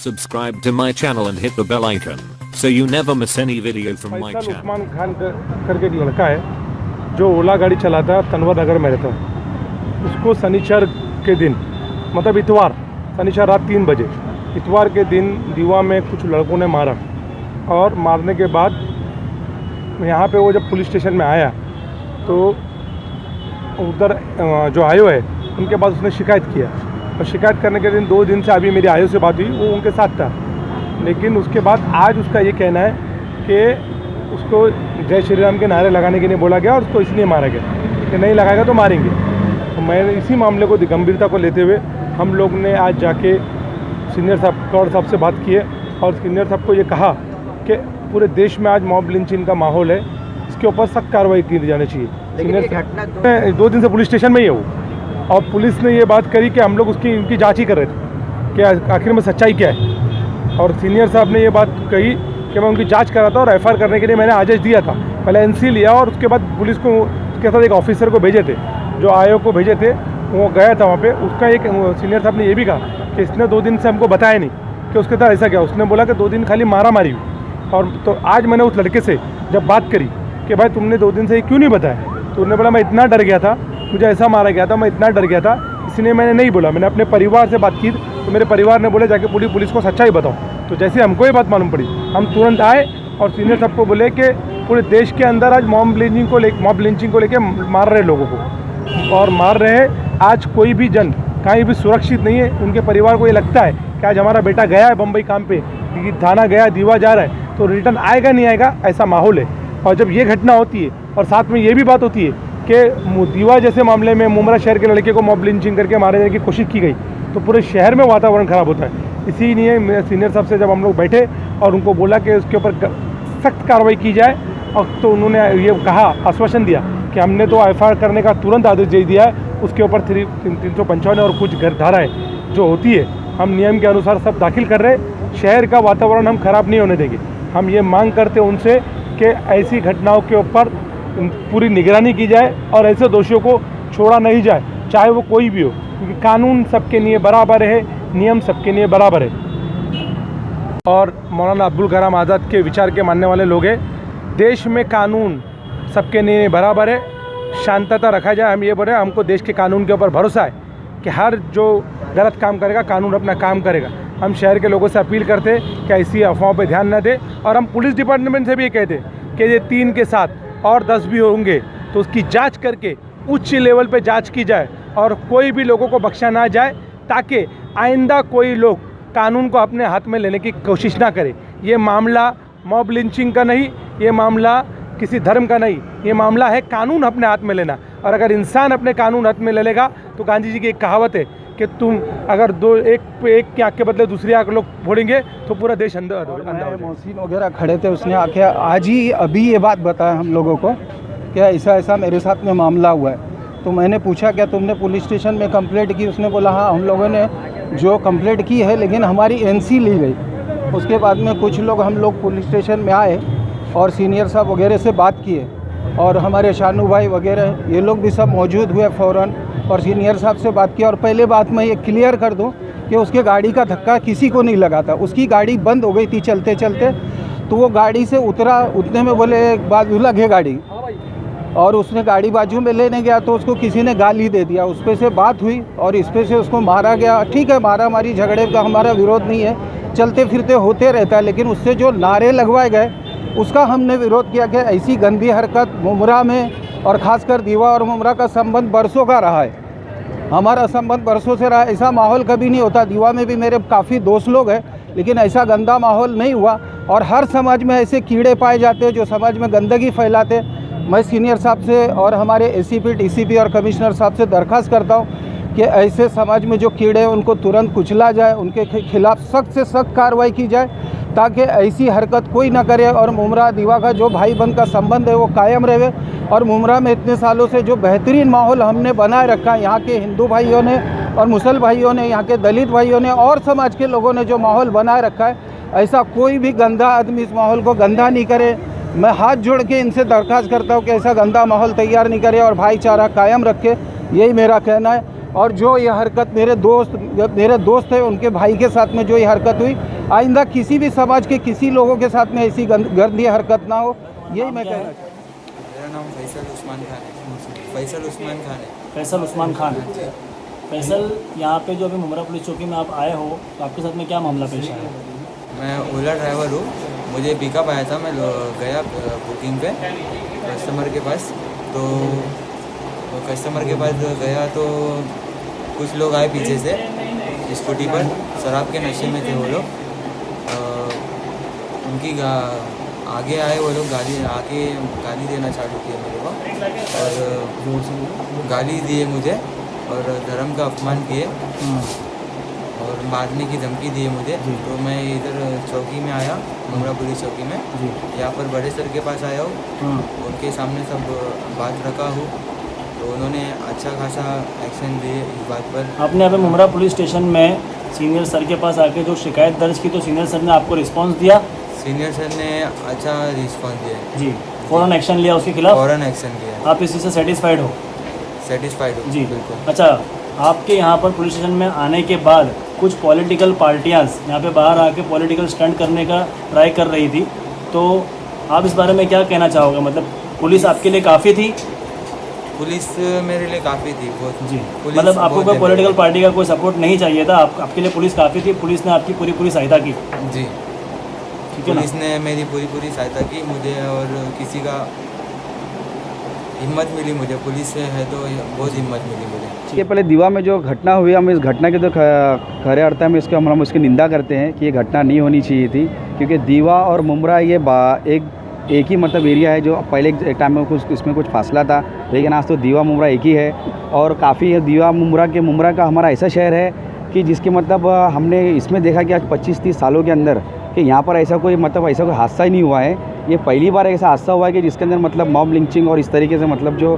Subscribe to my channel and hit the bell icon so you never miss any video from my Faisal channel. Usman Khan करके एक लड़का है जो ओला गाड़ी चलाता है, तनवर नगर में रहता है। उसको शनिचर के दिन मतलब इतवार शनिचर रात 3 बजे इतवार के दिन दीवा में कुछ लड़कों ने मारा और मारने के बाद यहाँ पे वो जब पुलिस स्टेशन में आया तो उधर जो आयो है उनके पास उसने शिकायत किया और शिकायत करने के दिन 2 दिन से अभी मेरी आयो से बात हुई, वो उनके साथ था। लेकिन उसके बाद आज उसका ये कहना है कि उसको जय श्री राम के नारे लगाने के लिए बोला गया और उसको इसलिए मारा गया कि नहीं लगाएगा तो मारेंगे। तो मैंने इसी मामले को गंभीरता को लेते हुए हम लोग ने आज जाके सीनियर साहब कौड़ साहब से बात की है और सीनियर साहब को ये कहा कि पूरे देश में आज मॉब लिंचिंग का माहौल है, इसके ऊपर सख्त कार्रवाई की जानी चाहिए। सीनियर 2 दिन से पुलिस स्टेशन में ही है वो, और पुलिस ने ये बात करी कि हम लोग उनकी जांच ही कर रहे थे कि आखिर में सच्चाई क्या है। और सीनियर साहब ने ये बात कही कि मैं उनकी जांच कर रहा था और एफआईआर करने के लिए मैंने आदेश दिया था। पहले एनसी लिया और उसके बाद पुलिस को उसके साथ एक ऑफिसर को भेजे थे, जो आयोग को भेजे थे, वो गया था वहाँ पे। उसका एक सीनियर साहब ने ये भी कहा कि इसने 2 दिन से हमको बताया नहीं कि उसके साथ ऐसा क्या। उसने बोला कि 2 दिन खाली मारा मारी हुई। और तो आज मैंने उस लड़के से जब बात करी कि भाई तुमने 2 दिन से ये क्यों नहीं बताया, तो उन्होंने बोला मैं इतना डर गया था, मुझे ऐसा मारा गया था, मैं इतना डर गया था, इसलिए मैंने नहीं बोला। मैंने अपने परिवार से बात की तो मेरे परिवार ने बोले जाके पुलिस को सच्चाई बताओ। तो जैसे हमको ये बात मालूम पड़ी हम तुरंत आए और सीनियर साहब को बोले कि पूरे देश के अंदर आज मॉब लिंचिंग को लेके मार रहे लोगों को और मार रहे हैं। आज कोई भी जन कहीं भी सुरक्षित नहीं है। उनके परिवार को ये लगता है कि आज हमारा बेटा गया है बम्बई काम पे, थाना गया, दीवा जा रहा है तो रिटर्न आएगा नहीं आएगा, ऐसा माहौल है। और जब ये घटना होती है और साथ में ये भी बात होती है कि दीवा जैसे मामले में मुमरा शहर के लड़के को मॉब लिंचिंग करके मारने जाने की कोशिश की गई तो पूरे शहर में वातावरण ख़राब होता है। इसीलिए मेरे सीनियर साहब से जब हम लोग बैठे और उनको बोला कि उसके ऊपर सख्त कार्रवाई की जाए, और तो उन्होंने ये कहा, आश्वासन दिया कि हमने तो एफआईआर करने का तुरंत आदेश दे दिया है। उसके ऊपर 355 और कुछ धाराएँ जो होती है हम नियम के अनुसार सब दाखिल कर रहे हैं। शहर का वातावरण हम ख़राब नहीं होने देंगे। हम ये मांग करते हैं उनसे कि ऐसी घटनाओं के ऊपर पूरी निगरानी की जाए और ऐसे दोषियों को छोड़ा नहीं जाए, चाहे वो कोई भी हो, क्योंकि कानून सबके लिए बराबर है, नियम सबके लिए बराबर है। और मौलाना अब्दुल कलाम आज़ाद के विचार के मानने वाले लोग हैं। देश में कानून सबके लिए बराबर है, शांतता रखा जाए। हम ये बोल रहे हैं, हमको देश के कानून के ऊपर भरोसा है कि हर जो गलत काम करेगा कानून अपना काम करेगा। हम शहर के लोगों से अपील करते हैं कि ऐसी अफवाहों पर ध्यान न दें, और हम पुलिस डिपार्टमेंट से भी ये कहते हैं कि ये 3 के साथ और 10 भी होंगे तो उसकी जांच करके उच्च लेवल पे जांच की जाए और कोई भी लोगों को बख्शा ना जाए, ताकि आइंदा कोई लोग कानून को अपने हाथ में लेने की कोशिश ना करे। ये मामला मॉब लिंचिंग का नहीं, ये मामला किसी धर्म का नहीं, ये मामला है कानून अपने हाथ में लेना। और अगर इंसान अपने कानून हाथ में ले लेगा तो गांधी जी की एक कहावत है कि तुम अगर एक की आँख के बदले दूसरी आँख लोग फोड़ेंगे तो पूरा देश अंदर मोहसिन वगैरह खड़े थे, उसने आके आज ही अभी ये बात बताया हम लोगों को कि ऐसा ऐसा मेरे साथ में मामला हुआ है। तो मैंने पूछा क्या तुमने पुलिस स्टेशन में कंप्लेंट की? उसने बोला हाँ हम लोगों ने जो कंप्लेंट की है, लेकिन हमारी एनसी ली गई। उसके बाद में कुछ लोग हम लोग पुलिस स्टेशन में आए और सीनियर साहब वगैरह से बात किए और हमारे शानू भाई वगैरह ये लोग भी सब मौजूद हुए फ़ौरन और सीनियर साहब से बात की। और पहले बात मैं ये क्लियर कर दूं कि उसके गाड़ी का धक्का किसी को नहीं लगा था, उसकी गाड़ी बंद हो गई थी चलते चलते, तो वो गाड़ी से उतरा, उतने में बोले बाजू लगे गाड़ी, और उसने गाड़ी बाजू में लेने गया तो उसको किसी ने गाली दे दिया। उस पर से बात हुई और इस पर से उसको मारा गया। ठीक है, मारा मारी झगड़े का हमारा विरोध नहीं है, चलते फिरते होते रहता है, लेकिन उससे जो नारे लगवाए गए उसका हमने विरोध किया कि ऐसी गंदी हरकत मुमरा में, और ख़ासकर दीवा और मुमरा का संबंध बरसों का रहा है। हमारा संबंध बरसों से रहा, ऐसा माहौल कभी नहीं होता। दीवा में भी मेरे काफ़ी दोस्त लोग हैं, लेकिन ऐसा गंदा माहौल नहीं हुआ। और हर समाज में ऐसे कीड़े पाए जाते हैं जो समाज में गंदगी फैलाते। मैं सीनियर साहब से और हमारे एसीपी, डीसीपी और कमिश्नर साहब से दरख्वास्त करता हूँ कि ऐसे समाज में जो कीड़े हैं उनको तुरंत कुचला जाए, उनके खिलाफ सख्त से सख्त कार्रवाई की जाए, ताकि ऐसी हरकत कोई ना करे और मुमरा दीवा का जो भाई बंद का संबंध है वो कायम रहे। और मुमरा में इतने सालों से जो बेहतरीन माहौल हमने बनाए रखा है, यहाँ के हिंदू भाइयों ने और मुसल भाइयों ने, यहाँ के दलित भाइयों ने और समाज के लोगों ने जो माहौल बनाए रखा है, ऐसा कोई भी गंदा आदमी इस माहौल को गंदा नहीं करे। मैं हाथ जोड़ के इनसे दरख्वास्त करता हूँ कि ऐसा गंदा माहौल तैयार नहीं करे और भाईचारा कायम रखे, यही मेरा कहना है। और जो ये हरकत मेरे दोस्त है उनके भाई के साथ में जो ये हरकत हुई, आइंदा किसी भी समाज के किसी लोगों के साथ में ऐसी गंदी हरकत ना हो, यही मैं कहना चाहता हूँ। मेरा नाम फैसल उस्मान खान है। फैसल उस्मान खान है। फैसल उस्मान खान है। फैसल, यहाँ पे जो अभी मुमरा पुलिस चौकी में आप आए हो, तो आपके साथ में क्या मामला पेश आया? मैं ओला ड्राइवर हूँ। मुझे पिकअप आया था, मैं गया बुकिंग पे कस्टमर के पास। तो कस्टमर के पास गया तो कुछ लोग आए पीछे से स्कूटी पर, शराब के नशे में थे वो लोग। उनकी आगे आए वो लोग, गाली देना चालू किया मेरे को, और गाली दिए मुझे और धर्म का अपमान किए और मारने की धमकी दी मुझे। तो मैं इधर चौकी में आया, मुमरा पुलिस चौकी में। यहाँ पर बड़े सर के पास आया हूँ, उनके सामने सब बात रखा हूँ, तो उन्होंने अच्छा खासा एक्शन दिए इस बात पर। आपने यहाँ पे मुमरा पुलिस स्टेशन में सीनियर सर के पास आके जो शिकायत दर्ज की, तो सीनियर सर ने आपको रिस्पांस दिया? सीनियर सर ने अच्छा रिस्पांस दिया जी। फ़ौरन एक्शन लिया उसके खिलाफ? फ़ौरन एक्शन लिया। आप इसी से सेटिस्फाइड हो? सेटिस्फाइड हो जी, बिल्कुल। अच्छा, आपके यहाँ पर पुलिस स्टेशन में आने के बाद कुछ पॉलिटिकल पार्टियाँ यहाँ पे बाहर आके पॉलिटिकल स्टंट करने का ट्राई कर रही थी, तो आप इस बारे में क्या कहना चाहोगे? मतलब पुलिस आपके लिए काफ़ी थी? पुलिस मेरे लिए काफ़ी थी बहुत। जी, पुलिस मतलब आपको बहुत कोई है पॉलिटिकल पार्टी का कोई सपोर्ट नहीं चाहिए था, आपके लिए पुलिस काफ़ी थी, पुलिस ने आपकी पूरी सहायता की? जी, ठीक है ना? पुलिस ने मेरी पूरी सहायता की मुझे, और किसी का हिम्मत मिली मुझे, पुलिस से है तो बहुत हिम्मत मिली मुझे। ये पहले दीवा में जो घटना हुई, हम इस घटना के तो खरे अर्थ में इसको हम इसकी निंदा करते हैं कि ये घटना नहीं होनी चाहिए थी, क्योंकि दीवा और मुमरा ये एक ही मतलब एरिया है। जो पहले एक टाइम में कुछ इसमें कुछ फासला था, लेकिन आज तो दीवा मुमरा एक ही है। और काफ़ी दीवा मुमरा का हमारा ऐसा शहर है कि जिसके मतलब हमने इसमें देखा कि आज 25-30 सालों के अंदर कि यहाँ पर ऐसा कोई हादसा ही नहीं हुआ है। ये पहली बार ऐसा हादसा हुआ है कि जिसके अंदर मतलब मॉब लिंचिंग और इस तरीके से मतलब जो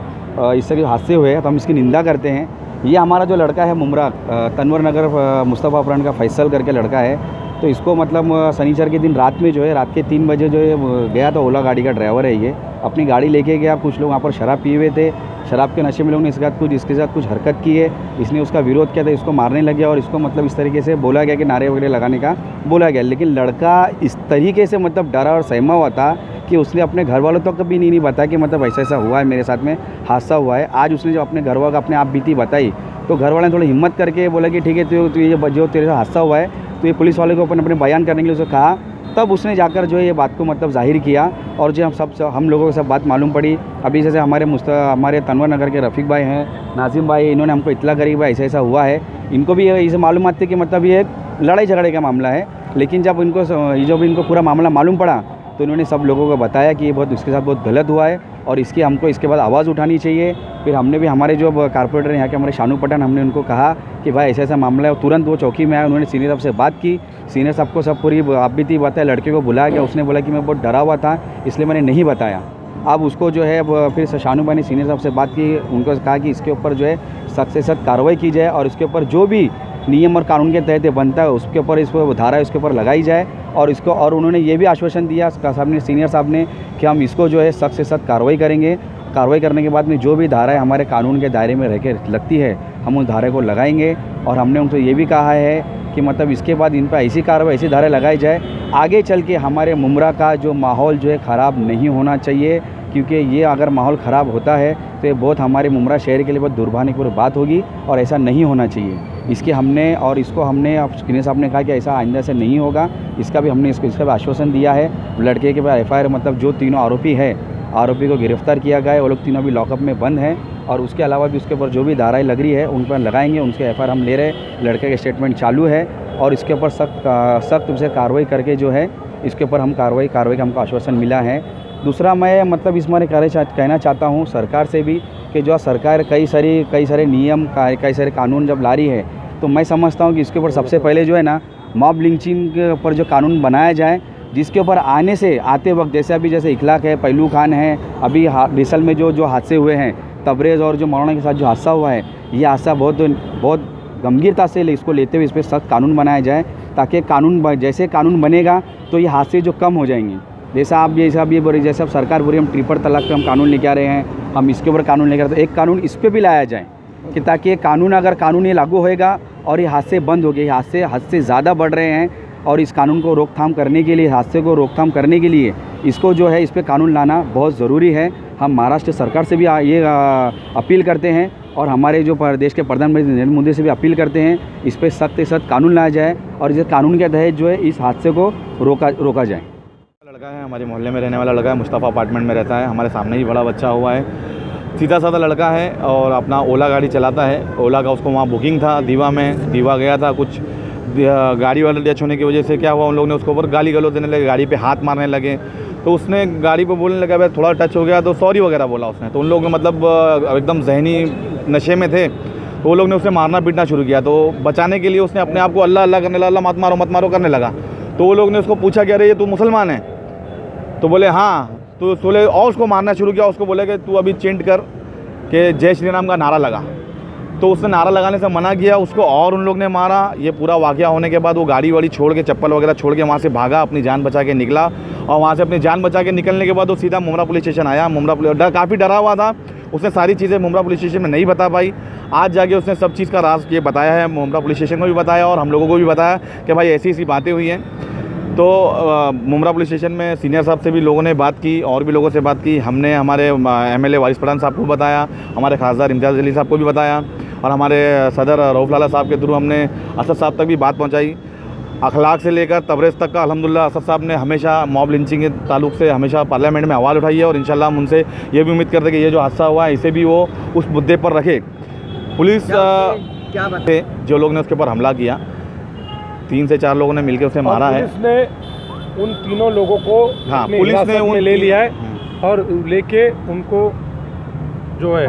इस तरह के हादसे हुए हैं, तो हम इसकी निंदा करते हैं। ये हमारा जो लड़का है मुमरा तनवर नगर मुस्तफ़ापुरान का फैसल करके लड़का है, तो इसको मतलब शनिचर के दिन रात में जो है, रात के 3 बजे जो है गया, तो ओला गाड़ी का ड्राइवर है ये, अपनी गाड़ी लेके गया। कुछ लोग वहाँ पर शराब पिए हुए थे, शराब के नशे में लोगों ने इसके साथ कुछ हरकत की है। इसने उसका विरोध किया था, इसको मारने लग गया और इसको मतलब इस तरीके से बोला गया कि नारे वगैरह लगाने का बोला गया। लेकिन लड़का इस तरीके से मतलब डरा और सहमा हुआ था कि उसने अपने घर वालों तक कभी नहीं बताया कि मतलब ऐसा हुआ है, मेरे साथ में हादसा हुआ है। आज उसने जब अपने घर वालों का अपने आप बीती बताई, तो घर वाले ने थोड़ी हिम्मत करके बोला कि ठीक है, तो ये जो तेरे साथ हादसा हुआ है, तो ये पुलिस वाले को अपने बयान करने के लिए उसे कहा। तब उसने जाकर जो है ये बात को मतलब जाहिर किया, और जो हम लोगों को सब बात मालूम पड़ी। अभी जैसे हमारे तनवर नगर के रफ़ीक भाई हैं, नाजिम भाई, इन्होंने हमको इत्तला करी भाई ऐसा हुआ है। इनको भी इसे मालूमात थी कि मतलब ये लड़ाई झगड़े का मामला है। लेकिन जब इनको पूरा मामला मालूम पड़ा, तो इन्होंने सब लोगों को बताया कि ये इसके साथ बहुत गलत हुआ है और हमको इसके बाद आवाज़ उठानी चाहिए। फिर हमने भी हमारे जो कारपोरेटर यहाँ के हमारे शानू पठान, हमने उनको कहा कि भाई ऐसा मामला है। तुरंत वो चौकी में आए, उन्होंने सीनियर साहब से बात की। सीनियर साहब को सब पूरी आप बीती बताया। लड़के को बुलाया गया, उसने बोला कि मैं बहुत डरा हुआ था, इसलिए मैंने नहीं बताया। अब उसको जो है फिर शानू भाई ने सीनियर साहब से बात की, उनको कहा कि इसके ऊपर जो है सख्त से सख्त कार्रवाई की जाए और इसके ऊपर जो भी नियम और कानून के तहत बनता है उसके ऊपर इसको धारा उसके ऊपर लगाई जाए। और उन्होंने ये भी आश्वासन दिया सीनियर साहब ने कि हम इसको जो है सख्त से सख्त कार्रवाई करेंगे। कार्रवाई करने के बाद में जो भी धाराएं हमारे कानून के दायरे में रह के लगती है, हम उस धारे को लगाएंगे। और हमने उनको ये भी कहा है कि मतलब इसके बाद इन पर ऐसी कार्रवाई, ऐसी धाराएं लगाई जाए, आगे चल के हमारे मुमरा का जो माहौल जो है ख़राब नहीं होना चाहिए। क्योंकि ये अगर माहौल ख़राब होता है तो ये बहुत हमारे मुमरा शहर के लिए बहुत दुर्भाग्यपूर्ण बात होगी और ऐसा नहीं होना चाहिए। इसको हमने अब सीनियर साहब ने कहा कि ऐसा आइंदा से नहीं होगा। इसका भी भी आश्वासन दिया है। लड़के के बाद FIR मतलब जो तीनों आरोपी को गिरफ्तार किया गया है, वो लोग तीनों अभी लॉकअप में बंद हैं। और उसके अलावा भी उसके ऊपर जो भी धाराएं लग रही है उन पर लगाएंगे। उनके FIR हम ले रहे हैं, लड़के के स्टेटमेंट चालू है और इसके ऊपर सख्त से कार्रवाई करके जो है इसके ऊपर हम कार्रवाई का हमको आश्वासन मिला है। दूसरा, मैं मतलब इस बारे कहना चाहता हूँ सरकार से भी कि जो सरकार कई सारे नियम कई सारे कानून जब ला रही है, तो मैं समझता हूँ कि इसके ऊपर सबसे पहले जो है ना मॉब लिंचिंग के ऊपर जो कानून बनाया जाए, जिसके ऊपर आते वक्त जैसे इखलाक है, पहलू खान है, अभी रिसल में जो हादसे हुए हैं, तबरेज़ और जो मौलाना के साथ जो हादसा हुआ है, ये हादसा बहुत गंभीरता से इसको लेते हुए इस पर सख्त कानून बनाया जाए, ताकि जैसे कानून बनेगा तो ये हादसे जो कम हो जाएंगे। जैसे अब सरकार बोल रही हम ट्रिपल तलाक पे हम कानून लेके आ रहे हैं, हम इसके ऊपर कानून लेकर, तो एक कानून इस पर भी लाया जाए कि ताकि ये कानून ये लागू होएगा और ये हादसे बंद हो गए। हादसे ज़्यादा बढ़ रहे हैं। और इस कानून को रोकथाम करने के लिए, हादसे को रोकथाम करने के लिए इसको जो है इस पर कानून लाना बहुत ज़रूरी है। हम महाराष्ट्र सरकार से भी ये अपील करते हैं और हमारे जो देश के प्रधानमंत्री नरेंद्र मोदी से भी अपील करते हैं इस पर सख्त से सख्त कानून लाया जाए और इस कानून के तहत जो है इस हादसे को रोका जाए। लड़का है, हमारे मोहल्ले में रहने वाला लड़का है, मुस्तफ़ा अपार्टमेंट में रहता है, हमारे सामने ही बड़ा बच्चा हुआ है। सीधा साधा लड़का है और अपना ओला गाड़ी चलाता है। ओला का उसको वहाँ बुकिंग था दीवा में, दीवा गया था। कुछ गाड़ी वाले डच होने की वजह से क्या हुआ, उन लोगों ने उसको ऊपर गाली गलौज देने लगे, गाड़ी पे हाथ मारने लगे। तो उसने गाड़ी पे बोलने लगा भाई थोड़ा टच हो गया तो सॉरी वगैरह बोला उसने। तो उन लोगों ने मतलब एकदम जहनी नशे में थे, तो वो लोग ने उसे मारना पीटना शुरू किया। तो बचाने के लिए उसने अपने आप को अल्लाह अल्लाह करने लगा, अल्लाह मत मारो करने लगा। तो वो लोग ने उसको पूछा कि अरे ये तू मुसलमान है? तो बोले हाँ। तो बोले और उसको मारना शुरू किया। उसको बोले कि तू अभी चेंट कर कि जय श्री राम का नारा लगा। तो उसने नारा लगाने से मना किया उसको और उन लोग ने मारा। ये पूरा वाक़या होने के बाद वो गाड़ी वाड़ी छोड़ के, चप्पल वगैरह छोड़ के वहाँ से भागा, अपनी जान बचा के निकला। और वहाँ से अपनी जान बचा के निकलने के बाद वो सीधा मुमरा पुलिस स्टेशन आया। मुमरा पुलिस काफ़ी डरा हुआ था, उसने सारी चीज़ें मुमरा पुलिस स्टेशन में नहीं बता पाई। आज जाके उसने सब चीज़ का राज ये बताया है, मुमरा पुलिस स्टेशन को भी बताया और हम लोगों को भी बताया कि भाई ऐसी ऐसी बातें हुई हैं। तो मुमरा पुलिस स्टेशन में सीनियर साहब से भी लोगों ने बात की और भी लोगों से बात की। हमने हमारे एमएलए वाइस प्रधान साहब को बताया, हमारे खासदार इम्तियाज़ अली साहब को भी बताया और हमारे सदर रऊफ लाला साहब के थ्रू हमने असद साहब तक भी बात पहुंचाई। अखलाक से लेकर तबरेज़ तक का अल्हम्दुलिल्लाह असद साहब ने हमेशा मॉब लिंचिंग के ताल्लुक से हमेशा पार्लियामेंट में आवाज़ उठाई है और इंशाल्लाह हम उनसे ये भी उम्मीद करते हैं कि ये जो हादसा हुआ है इसे भी वो उस मुद्दे पर रखे। पुलिस क्या बात जो लोग ने उसके ऊपर हमला किया, 3 से 4 लोगों ने मिलकर उसे मारा है। पुलिस ने उन तीनों लोगों को हाँ, अपनी पुलिस ने हिरासत में ले लिया है और लेके उनको जो है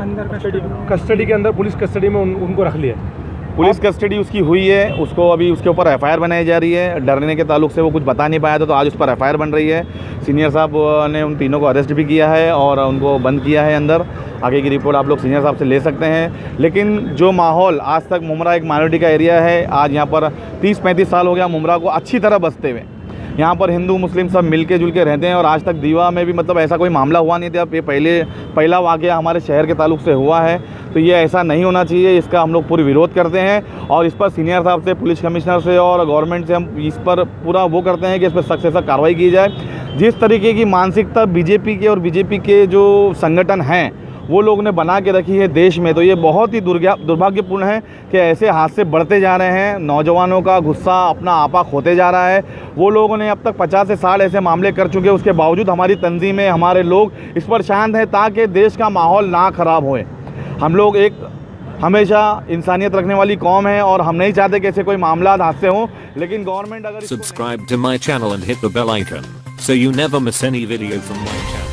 कस्टडी के अंदर, पुलिस कस्टडी में उनको रख लिया है। पुलिस कस्टडी उसकी हुई है, उसको अभी उसके ऊपर एफआईआर बनाई जा रही है। डरने के ताल्लुक से वो कुछ बता नहीं पाया था, तो आज उस पर एफआईआर बन रही है। सीनियर साहब ने उन तीनों को अरेस्ट भी किया है और उनको बंद किया है अंदर। आगे की रिपोर्ट आप लोग सीनियर साहब से ले सकते हैं। लेकिन जो माहौल आज तक मुमरा एक माइनॉरिटी का एरिया है, आज यहाँ पर 30-35 साल हो गया मुमरा को अच्छी तरह बसते हुए। यहाँ पर हिंदू मुस्लिम सब मिलके जुल के रहते हैं और आज तक दीवा में भी मतलब ऐसा कोई मामला हुआ नहीं था। ये पहला वाक़या हमारे शहर के ताल्लुक से हुआ है, तो ये ऐसा नहीं होना चाहिए। इसका हम लोग पूरी विरोध करते हैं और इस पर सीनियर साहब से, पुलिस कमिश्नर से और गवर्नमेंट से हम इस पर पूरा वो करते हैं कि इस पर सख्त से सख्त कार्रवाई की जाए। जिस तरीके की मानसिकता बीजेपी के और बीजेपी के जो संगठन हैं वो लोग ने बना के रखी है देश में, तो ये बहुत ही दुर्भाग्यपूर्ण है कि ऐसे हादसे बढ़ते जा रहे हैं। नौजवानों का गुस्सा अपना आपा खोते जा रहा है। वो लोगों ने अब तक 50 से 60 ऐसे मामले कर चुके हैं, उसके बावजूद हमारी तंजीमें, हमारे लोग इस पर शांत हैं ताकि देश का माहौल ना ख़राब होए। हम लोग एक हमेशा इंसानियत रखने वाली कौम है और हम नहीं चाहते कि ऐसे कोई मामला हादसे हों, लेकिन गवर्नमेंट अगर Subscribe to my channel and hit the bell icon so you never miss any video from my channel.